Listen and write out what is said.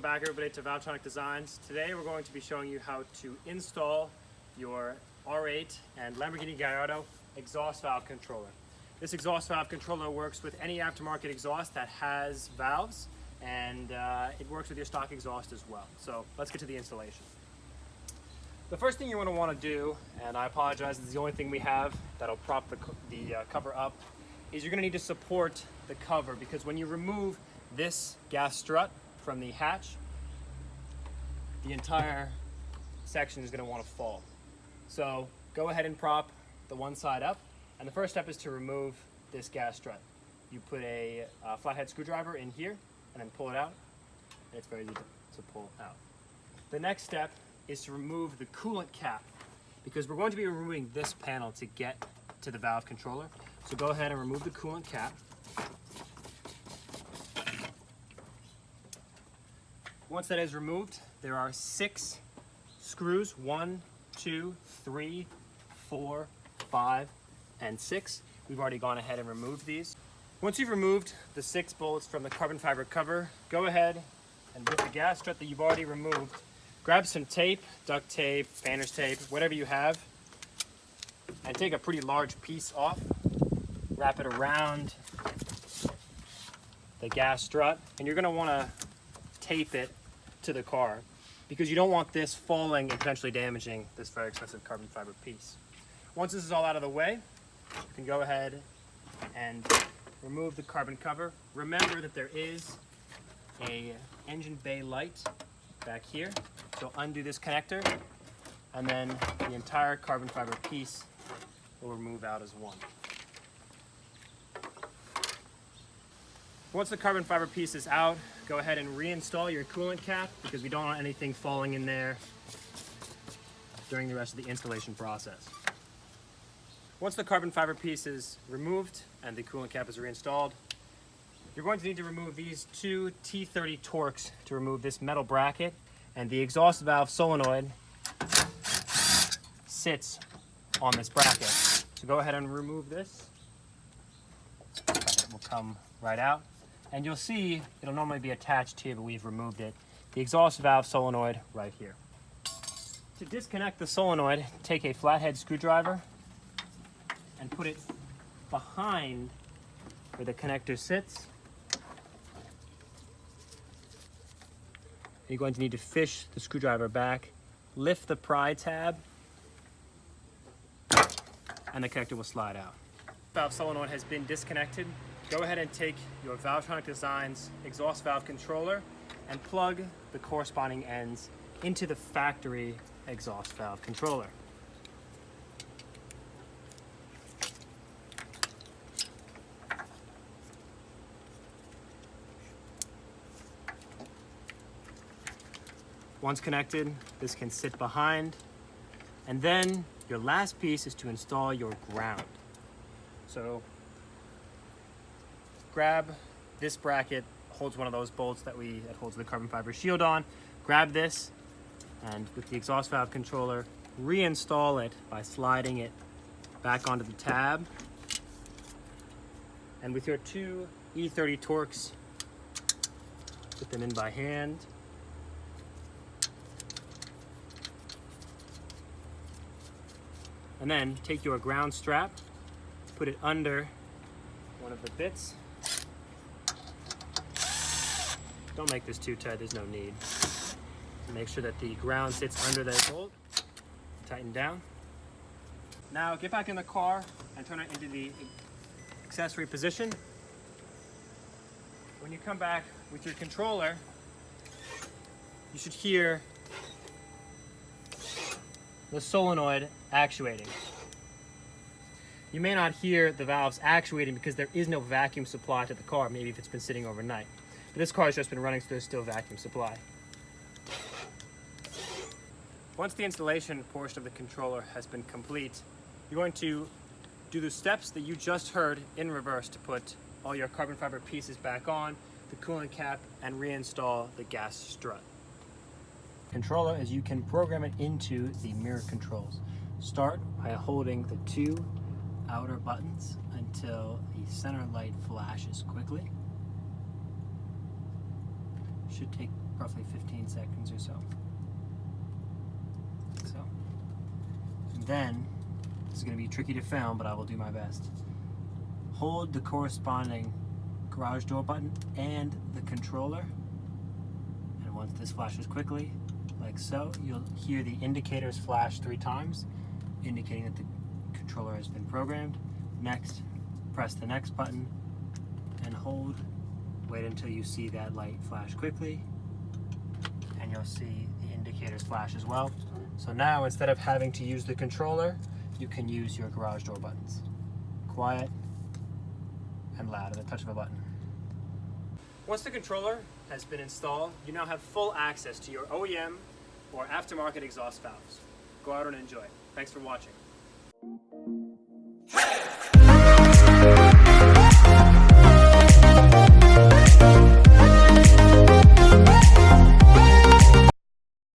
back everybody to Valvetronic Designs. Today we're going to be showing you how to install your R8 and Lamborghini Gallardo exhaust valve controller. This exhaust valve controller works with any aftermarket exhaust that has valves, and it works with your stock exhaust as well. So let's get to the installation. The first thing you want to do, and I apologize, this is the only thing we have that'll prop the cover up, is you're going to need to support the cover, because when you remove this gas strut from the hatch, the entire section is going to want to fall. So go ahead and prop the one side up, and the first step is to remove this gas strut. You put a flathead screwdriver in here and then pull it out, and it's very easy to pull out. The next step is to remove the coolant cap, because we're going to be removing this panel to get to the valve controller. So go ahead and remove the coolant cap. Once that is removed, there are 6 screws, 1, 2, 3, 4, 5, and 6. We've already gone ahead and removed these. Once you've removed the 6 bolts from the carbon fiber cover, go ahead and with the gas strut that you've already removed, grab some tape, duct tape, painter's tape, whatever you have, and take a pretty large piece off. Wrap it around the gas strut, and you're going to want to tape it to the car, because you don't want this falling and potentially damaging this very expensive carbon fiber piece. Once this is all out of the way, you can go ahead and remove the carbon cover. Remember that there is a engine bay light back here, so undo this connector, and then the entire carbon fiber piece will remove out as one. Once the carbon fiber piece is out, go ahead and reinstall your coolant cap, because we don't want anything falling in there during the rest of the installation process. Once the carbon fiber piece is removed and the coolant cap is reinstalled, you're going to need to remove these 2 T30 Torx to remove this metal bracket, and the exhaust valve solenoid sits on this bracket. So go ahead and remove this. It will come right out. And you'll see it'll normally be attached here, but we've removed it. The exhaust valve solenoid right here. To disconnect the solenoid, take a flathead screwdriver and put it behind where the connector sits. You're going to need to fish the screwdriver back, lift the pry tab, and the connector will slide out. Valve solenoid has been disconnected. Go ahead and take your Valvetronic Designs exhaust valve controller and plug the corresponding ends into the factory exhaust valve controller. Once connected, this can sit behind, and then your last piece is to install your ground. So grab this bracket, holds one of those bolts that holds the carbon fiber shield on. Grab this, and with the exhaust valve controller, reinstall it by sliding it back onto the tab. And with your 2 E30 Torx, put them in by hand. And then take your ground strap, put it under one of the bits. Don't make this too tight, there's no need. Make sure that the ground sits under that bolt. Tighten down. Now get back in the car and turn it into the accessory position. When you come back with your controller, you should hear the solenoid actuating. You may not hear the valves actuating because there is no vacuum supply to the car, maybe if it's been sitting overnight. But this car has just been running, so there's still vacuum supply. Once the installation portion of the controller has been complete, you're going to do the steps that you just heard in reverse to put all your carbon fiber pieces back on, the coolant cap, and reinstall the gas strut. Controller, as you can program it into the mirror controls. Start by holding the 2 outer buttons until the center light flashes quickly. Should take roughly 15 seconds or so. And then, this is going to be tricky to film, but I will do my best. Hold the corresponding garage door button and the controller, and once this flashes quickly, like so, you'll hear the indicators flash 3 times, indicating that the controller has been programmed. Next, press the next button and hold. Wait until you see that light flash quickly, and you'll see the indicators flash as well. So now, instead of having to use the controller, you can use your garage door buttons. Quiet and loud at the touch of a button. Once the controller has been installed, you now have full access to your OEM or aftermarket exhaust valves. Go out and enjoy. Thanks for watching.